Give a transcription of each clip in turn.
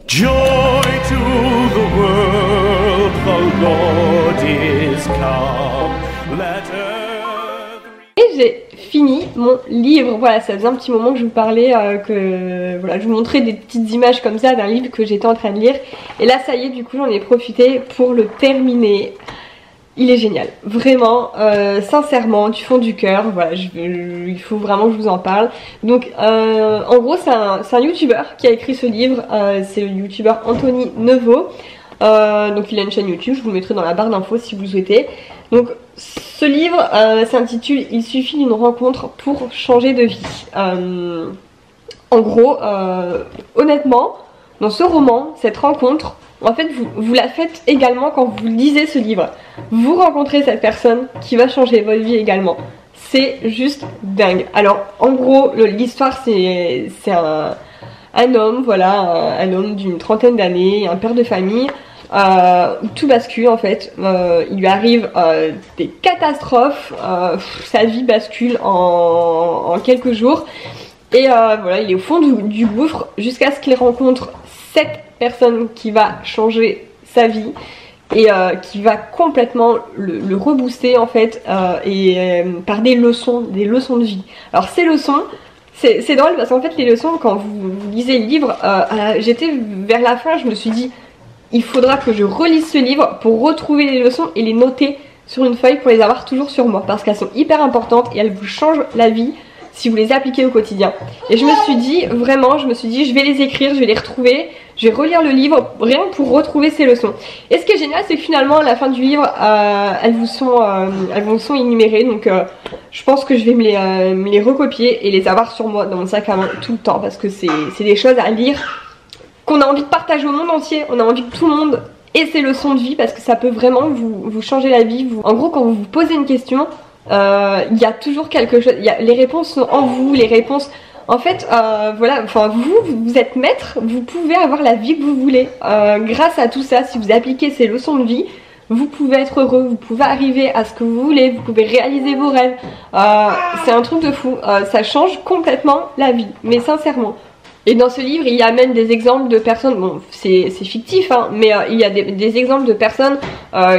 Joy to the world, the Lord is come. Let earth... Et j'ai fini mon livre. Voilà, ça faisait un petit moment que je vous parlais, que voilà, je vous montrais des petites images comme ça d'un livre que j'étais en train de lire. Et là, ça y est, du coup, j'en ai profité pour le terminer. Il est génial, vraiment, sincèrement, du fond du cœur, voilà, il faut vraiment que je vous en parle. Donc, en gros, c'est un youtubeur qui a écrit ce livre, c'est le youtubeur Anthony Neveu. Donc il a une chaîne YouTube, je vous le mettrai dans la barre d'infos si vous le souhaitez. Donc ce livre s'intitule « Il suffit d'une rencontre pour changer de vie ». En gros, honnêtement, dans ce roman, cette rencontre, en fait, vous la faites également quand vous lisez ce livre. Vous rencontrez cette personne qui va changer votre vie également. C'est juste dingue. Alors, en gros, l'histoire, c'est un homme, voilà, un homme d'une trentaine d'années, un père de famille, où tout bascule en fait. Il lui arrive des catastrophes, sa vie bascule en quelques jours. Et voilà, il est au fond du gouffre jusqu'à ce qu'il rencontre cette personne qui va changer sa vie et qui va complètement le rebooster en fait, par des leçons de vie. Alors ces leçons, c'est drôle parce qu'en fait les leçons, quand vous lisez le livre, j'étais vers la fin, je me suis dit il faudra que je relise ce livre pour retrouver les leçons et les noter sur une feuille pour les avoir toujours sur moi parce qu'elles sont hyper importantes et elles vous changent la vie si vous les appliquez au quotidien. Et je me suis dit, vraiment, je vais les écrire, je vais les retrouver, je vais relire le livre, rien pour retrouver ces leçons. Et ce qui est génial, c'est que finalement, à la fin du livre, elles vous sont énumérées, donc je pense que je vais me les recopier et les avoir sur moi, dans mon sac à main, tout le temps, parce que c'est des choses à lire, qu'on a envie de partager au monde entier, on a envie que tout le monde ait ces leçons de vie, parce que ça peut vraiment vous changer la vie. En gros, quand vous vous posez une question, il y a toujours quelque chose, les réponses sont en vous, les réponses, en fait, voilà, enfin vous êtes maître, vous pouvez avoir la vie que vous voulez, grâce à tout ça. Si vous appliquez ces leçons de vie, vous pouvez être heureux, vous pouvez arriver à ce que vous voulez, vous pouvez réaliser vos rêves, c'est un truc de fou, ça change complètement la vie, mais sincèrement. Et dans ce livre, il y a même des exemples de personnes, bon c'est fictif, hein, mais il y a des exemples de personnes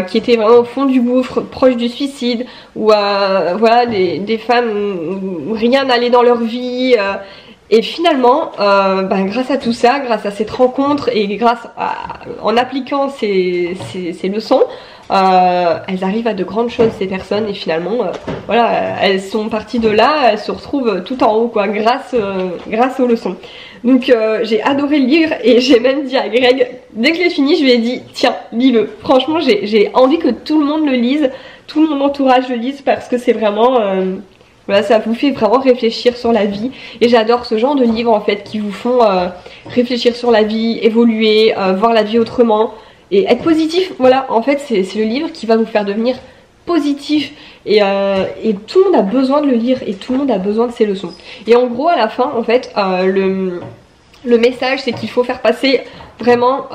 qui étaient vraiment au fond du gouffre, proches du suicide, ou voilà, des femmes où rien n'allait dans leur vie, et finalement, grâce à tout ça, grâce à cette rencontre, et en appliquant ces leçons, elles arrivent à de grandes choses, ces personnes, et finalement, voilà, elles sont parties de là, elles se retrouvent tout en haut, quoi, grâce aux leçons. Donc j'ai adoré le livre et j'ai même dit à Greg, dès que je l'ai fini, je lui ai dit tiens, lis-le. Franchement, j'ai envie que tout le monde le lise, tout mon entourage le lise parce que c'est vraiment, voilà, ça vous fait vraiment réfléchir sur la vie. Et j'adore ce genre de livres en fait qui vous font réfléchir sur la vie, évoluer, voir la vie autrement et être positif. Voilà, en fait c'est le livre qui va vous faire devenir positif et tout le monde a besoin de le lire et tout le monde a besoin de ces leçons. Et en gros à la fin en fait le message c'est qu'il faut faire passer vraiment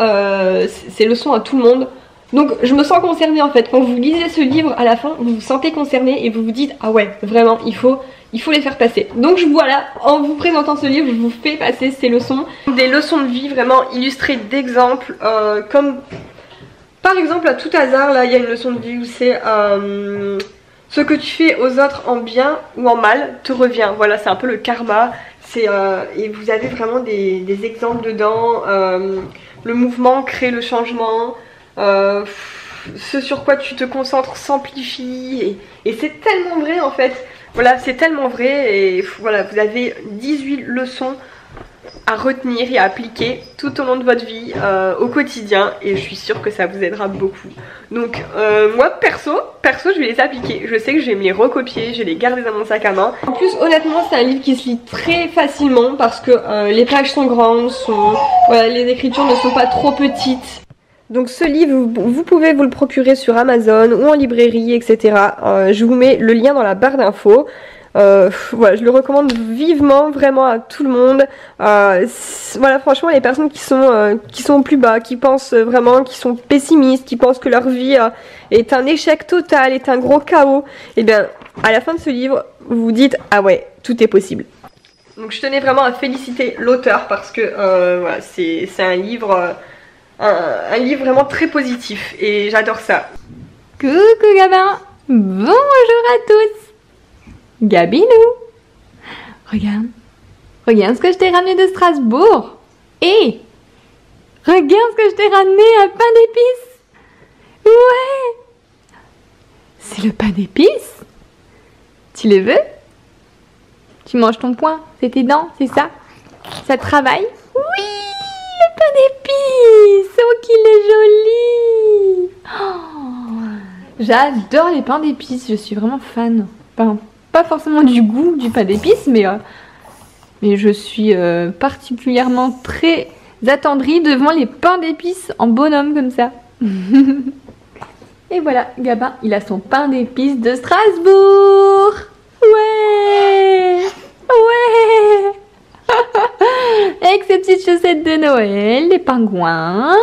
ces leçons à tout le monde. Donc je me sens concernée en fait, quand vous lisez ce livre à la fin vous vous sentez concerné et vous vous dites ah ouais vraiment il faut les faire passer. Donc voilà, en vous présentant ce livre je vous fais passer ces leçons, des leçons de vie vraiment illustrées d'exemples, comme par exemple, à tout hasard, là, il y a une leçon de vie où c'est ce que tu fais aux autres en bien ou en mal te revient. Voilà, c'est un peu le karma. Et vous avez vraiment des exemples dedans. Le mouvement crée le changement. Ce sur quoi tu te concentres s'amplifie. Et c'est tellement vrai en fait. Voilà, c'est tellement vrai. Et voilà, vous avez 18 leçons à retenir et à appliquer tout au long de votre vie, au quotidien, et je suis sûre que ça vous aidera beaucoup. Donc moi perso je vais les appliquer, je sais que je vais me les recopier, je vais les garder dans mon sac à main. En plus honnêtement c'est un livre qui se lit très facilement parce que les pages sont grandes, voilà, les écritures ne sont pas trop petites. Donc ce livre, vous pouvez vous le procurer sur Amazon ou en librairie, etc. Je vous mets le lien dans la barre d'infos. Voilà, je le recommande vivement, vraiment à tout le monde. Voilà, franchement, les personnes qui sont plus bas, qui pensent vraiment, qui sont pessimistes, qui pensent que leur vie est un échec total, est un gros chaos, et bien, à la fin de ce livre, vous vous dites ah ouais, tout est possible. Donc je tenais vraiment à féliciter l'auteur parce que voilà, c'est un livre vraiment très positif et j'adore ça. Coucou Gabin, bonjour à tous. Gabinou, regarde ce que je t'ai ramené de Strasbourg. Et regarde ce que je t'ai ramené, un pain d'épices. Ouais, c'est le pain d'épices. Tu le veux? Tu manges ton poing, c'est tes dents, c'est ça? Ça travaille? Oui, le pain d'épices. Oh, qu'il est joli. Oh, j'adore les pains d'épices, je suis vraiment fan. Enfin, pas forcément du goût du pain d'épices, mais je suis particulièrement très attendrie devant les pains d'épices en bonhomme comme ça. Et voilà, Gabin, il a son pain d'épices de Strasbourg. Ouais, ouais. Avec ses petites chaussettes de Noël, les pingouins.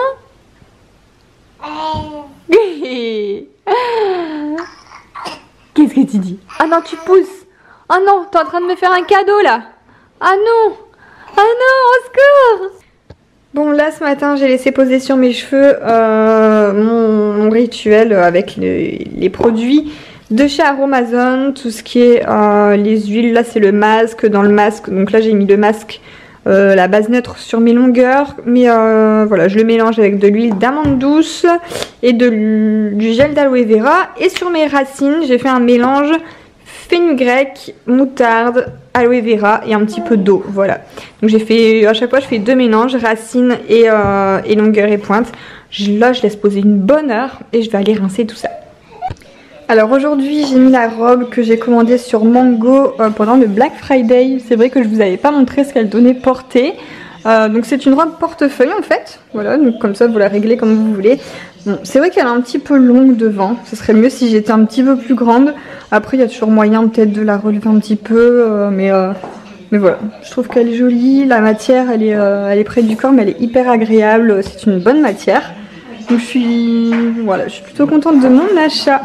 Qu'est-ce que tu dis? Ah non, tu pousses. Ah non, t'es en train de me faire un cadeau là. Ah non, ah non, au secours. Bon, là ce matin j'ai laissé poser sur mes cheveux mon rituel avec les produits de chez Aromazone, tout ce qui est les huiles. Là c'est le masque, dans le masque, donc là j'ai mis le masque, la base neutre sur mes longueurs, mais voilà, je le mélange avec de l'huile d'amande douce et du gel d'aloe vera, et sur mes racines j'ai fait un mélange fenugrec, moutarde, aloe vera et un petit peu d'eau, voilà. Donc j'ai fait, à chaque fois je fais 2 mélanges, racines et longueur et pointe. Là je laisse poser une bonne heure et je vais aller rincer tout ça. Alors aujourd'hui j'ai mis la robe que j'ai commandée sur Mango pendant le Black Friday. C'est vrai que je vous avais pas montré ce qu'elle donnait portée. Donc c'est une robe portefeuille en fait, voilà, donc comme ça vous la réglez comme vous voulez. Bon, c'est vrai qu'elle est un petit peu longue devant, ce serait mieux si j'étais un petit peu plus grande. Après il y a toujours moyen peut-être de la relever un petit peu, mais voilà, je trouve qu'elle est jolie. La matière elle est près du corps mais elle est hyper agréable, c'est une bonne matière. Donc je suis plutôt contente de mon achat.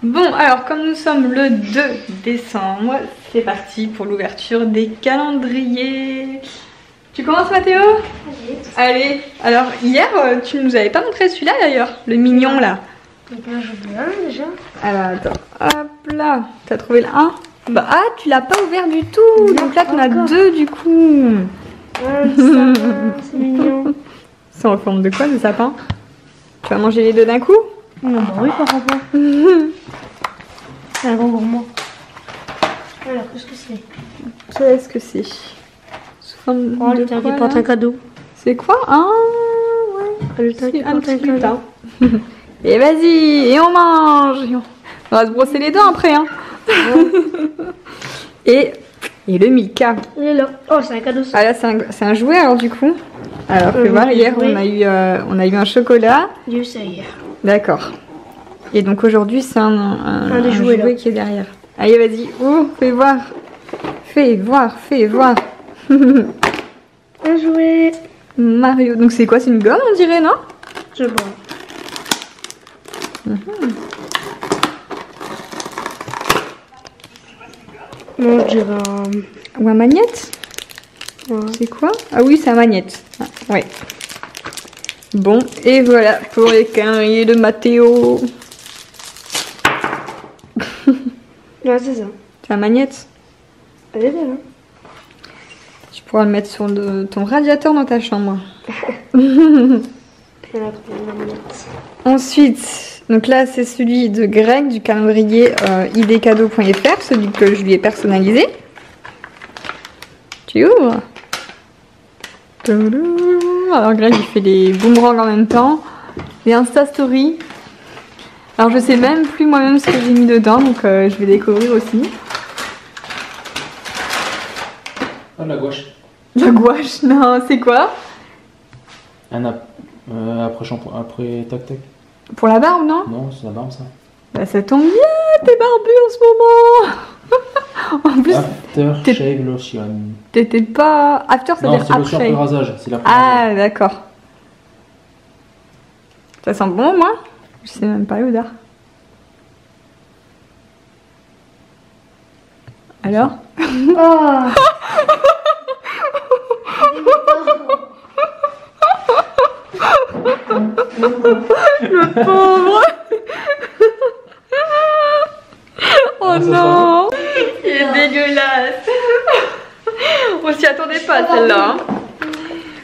Bon, alors comme nous sommes le 2 décembre, c'est parti pour l'ouverture des calendriers. Tu commences Mathéo? Allez, alors hier tu nous avais pas montré celui-là d'ailleurs, le mignon là. Déjà. Alors attends, hop là, t'as trouvé le 1? Bah ah, tu l'as pas ouvert du tout, donc là t'en as 2 du coup. C'est mignon. C'est en forme de quoi le sapin? Tu vas manger les 2 d'un coup? Non, bah oui, par rapport. C'est un grand gourmand. Alors, qu'est-ce que c'est? Qu'est-ce que c'est? Sous forme Oh, de le temps quoi, qui porte là un cadeau. C'est quoi? Ah ouais, Le temps qui c'est un porte un petit cadeau. lutin. Et vas-y, et on mange. On va se brosser les dents après, hein. et le Milka. Il est là. Oh, c'est un cadeau ça. Ah là, c'est un jouet alors du coup. Alors fais voir, hier on a eu un chocolat. Dieu sait hier. D'accord. Et donc aujourd'hui c'est un des jouet jouets, là. qui est derrière. Allez vas-y, oh, fais voir. Fais voir. Un jouet. Mario. Donc c'est quoi? C'est une gomme on dirait, non? C'est bon. Non, je dirais Ou un magnète? ouais. C'est quoi? Ah oui, c'est un magnète. Ah, ouais. Bon, et voilà pour les calendriers de Mathéo. Ouais, c'est ça. C'est un magnète? Elle est là. Tu pourras le mettre sur ton radiateur dans ta chambre. Elle a trouvé une manette. Ensuite, donc là c'est celui de Greg du calendrier idcadeau.fr, celui que je lui ai personnalisé. Tu ouvres. Alors Greg il fait des boomerangs en même temps, des Insta Story. Alors je sais même plus moi-même ce que j'ai mis dedans, donc je vais découvrir aussi. Ah, de la gouache. La gouache, non, c'est quoi? Après shampoing, après tac tac. Pour la barbe, non? Non, c'est la barbe ça. Bah ça tombe bien, t'es barbu en ce moment. En plus, After shave lotion. t'étais pas... After, ça veut Non, dire c'est lotion après. après rasage. C'est la Ah, d'accord. Ça sent bon, moi? Je sais même pas l'odeur. Alors? Oh. Le pauvre. Oh non. Il est dégueulasse. On s'y attendait pas celle-là.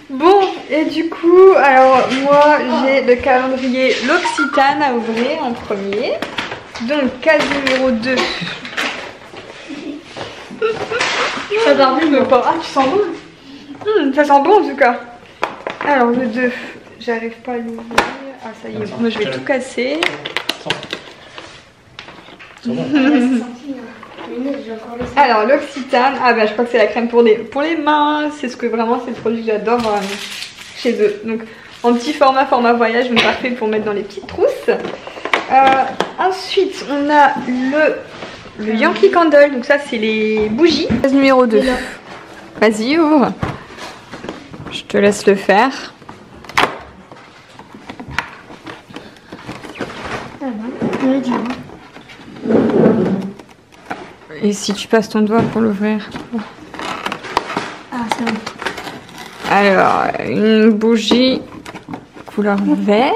Bon, et du coup, alors moi j'ai le calendrier L'Occitane à ouvrir en premier. Donc case numéro 2. Ça barbe pas. Ah, tu sens bon? Ça sent bon en tout cas. Alors le 2, j'arrive pas à l'ouvrir. Ah ça y est, moi je vais tout casser. Alors l'Occitane, ah bah je crois que c'est la crème pour les mains. C'est ce que vraiment c'est le produit que j'adore chez eux. Donc en petit format voyage, donc parfait pour mettre dans les petites trousses. Ensuite on a le Yankee Candle, donc ça c'est les bougies. Numéro 2. Vas-y, ouvre. Je te laisse le faire. Et si tu passes ton doigt pour l'ouvrir. Ah, c'est bon. Alors, une bougie couleur vert.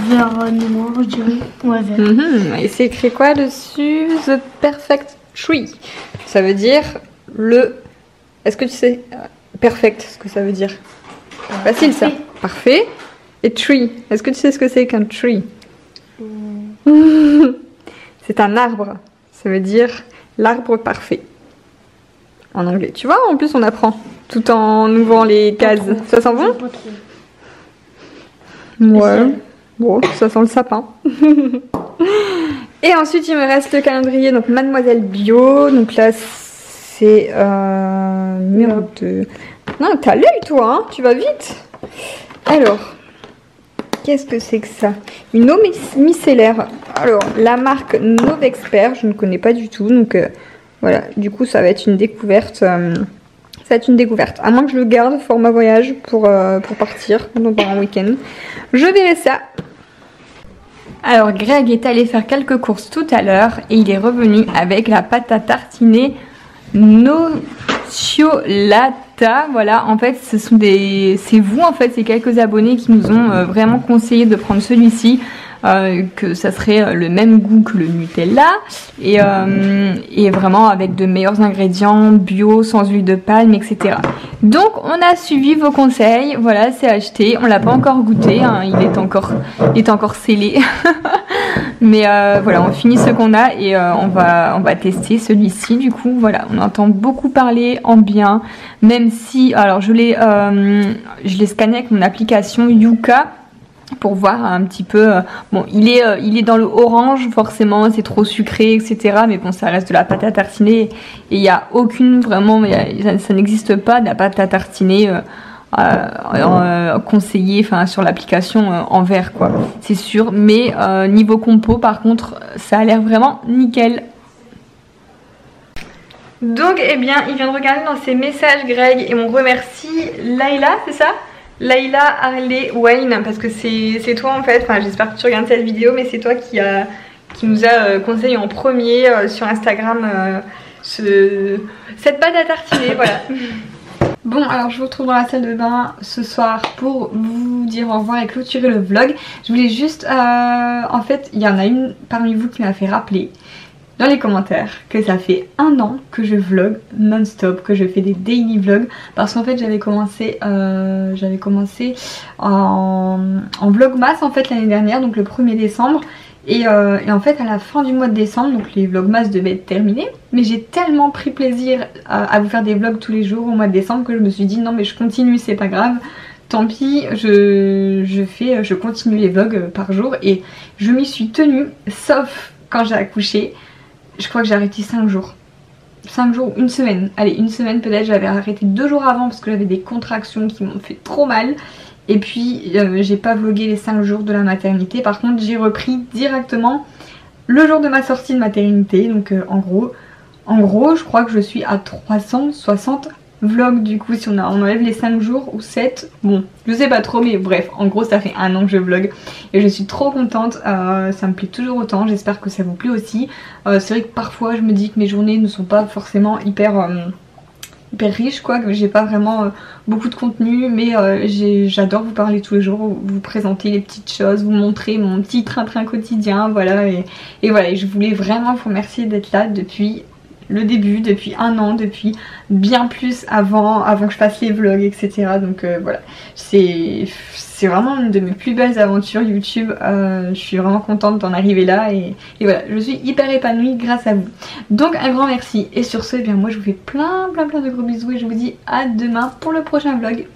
Vert noir, je dirais. Ouais, vert. Et c'est écrit quoi dessus? The Perfect Tree. Ça veut dire le... Est-ce que tu sais perfect, ce que ça veut dire? Facile ça. Parfait. Et tree. Est-ce que tu sais ce que c'est qu'un tree? C'est un arbre. Ça veut dire l'arbre parfait. En anglais. Tu vois, en plus on apprend. Tout en ouvrant les cases. Ça sent bon? Pas trop. Ouais. Bon, ça sent le sapin. Et ensuite il me reste le calendrier. Donc Mademoiselle Bio. Donc là c'est numéro 2. Non, t'as l'œil toi, hein, tu vas vite. Alors, qu'est-ce que c'est que ça? Une eau micellaire. Alors, la marque Novexpert, je ne connais pas du tout. Donc voilà, du coup ça va être une découverte. Ça va être une découverte. À moins que je le garde format voyage pour partir, donc en week-end. Je verrai ça. Alors Greg est allé faire quelques courses tout à l'heure et il est revenu avec la pâte à tartiner Nocciolata. Voilà, en fait c'est vous en fait, c'est quelques abonnés qui nous ont vraiment conseillé de prendre celui-ci, que ça serait le même goût que le Nutella et vraiment avec de meilleurs ingrédients, bio, sans huile de palme, etc. Donc on a suivi vos conseils, voilà, c'est acheté, on l'a pas encore goûté, hein, il est encore scellé. Mais voilà, on finit ce qu'on a et on va tester celui-ci. Du coup, voilà, on entend beaucoup parler en bien, même si, alors je l'ai scanné avec mon application Yuka pour voir un petit peu. Bon, il est dans le orange, forcément, c'est trop sucré, etc. Mais bon, ça reste de la pâte à tartiner et il n'y a aucune, vraiment, ça n'existe pas de la pâte à tartiner. Conseillé, enfin sur l'application en vert quoi, c'est sûr, mais niveau compo par contre ça a l'air vraiment nickel. Donc eh bien il vient de regarder dans ses messages Greg et on remercie Layla, c'est ça? Layla Harley Wayne, parce que c'est toi en fait, enfin j'espère que tu regardes cette vidéo, mais c'est toi qui nous a conseillé en premier sur Instagram cette pâte à tartiner, voilà. Bon, alors je vous retrouve dans la salle de bain ce soir pour vous dire au revoir et clôturer le vlog. Je voulais juste, en fait, il y en a une parmi vous qui m'a fait rappeler dans les commentaires que ça fait 1 an que je vlog non-stop, que je fais des daily vlogs, parce qu'en fait j'avais commencé en vlogmas en fait l'année dernière, donc le 1er décembre. Et en fait à la fin du mois de décembre, donc les vlogmas devaient être terminés, mais j'ai tellement pris plaisir à vous faire des vlogs tous les jours au mois de décembre que je me suis dit non mais je continue, c'est pas grave, tant pis, je continue les vlogs par jour. Et je m'y suis tenue, sauf quand j'ai accouché. Je crois que j'ai arrêté 5 jours. 5 jours, une semaine, allez une semaine peut-être. J'avais arrêté 2 jours avant parce que j'avais des contractions qui m'ont fait trop mal. Et puis j'ai pas vlogué les 5 jours de la maternité. Par contre j'ai repris directement le jour de ma sortie de maternité. Donc en gros je crois que je suis à 360 vlog du coup si on enlève les 5 jours ou 7. Bon, je sais pas trop mais bref, en gros ça fait 1 an que je vlog et je suis trop contente, ça me plaît toujours autant, j'espère que ça vous plaît aussi. C'est vrai que parfois je me dis que mes journées ne sont pas forcément hyper riches quoi, que j'ai pas vraiment beaucoup de contenu mais j'adore vous parler tous les jours, vous présenter les petites choses, vous montrer mon petit train-train quotidien, voilà et voilà, et je voulais vraiment vous remercier d'être là depuis le début, depuis 1 an, depuis bien plus avant que je fasse les vlogs etc. Donc voilà, c'est vraiment une de mes plus belles aventures YouTube, je suis vraiment contente d'en arriver là et voilà, je suis hyper épanouie grâce à vous. Donc un grand merci et sur ce, eh bien moi je vous fais plein de gros bisous et je vous dis à demain pour le prochain vlog.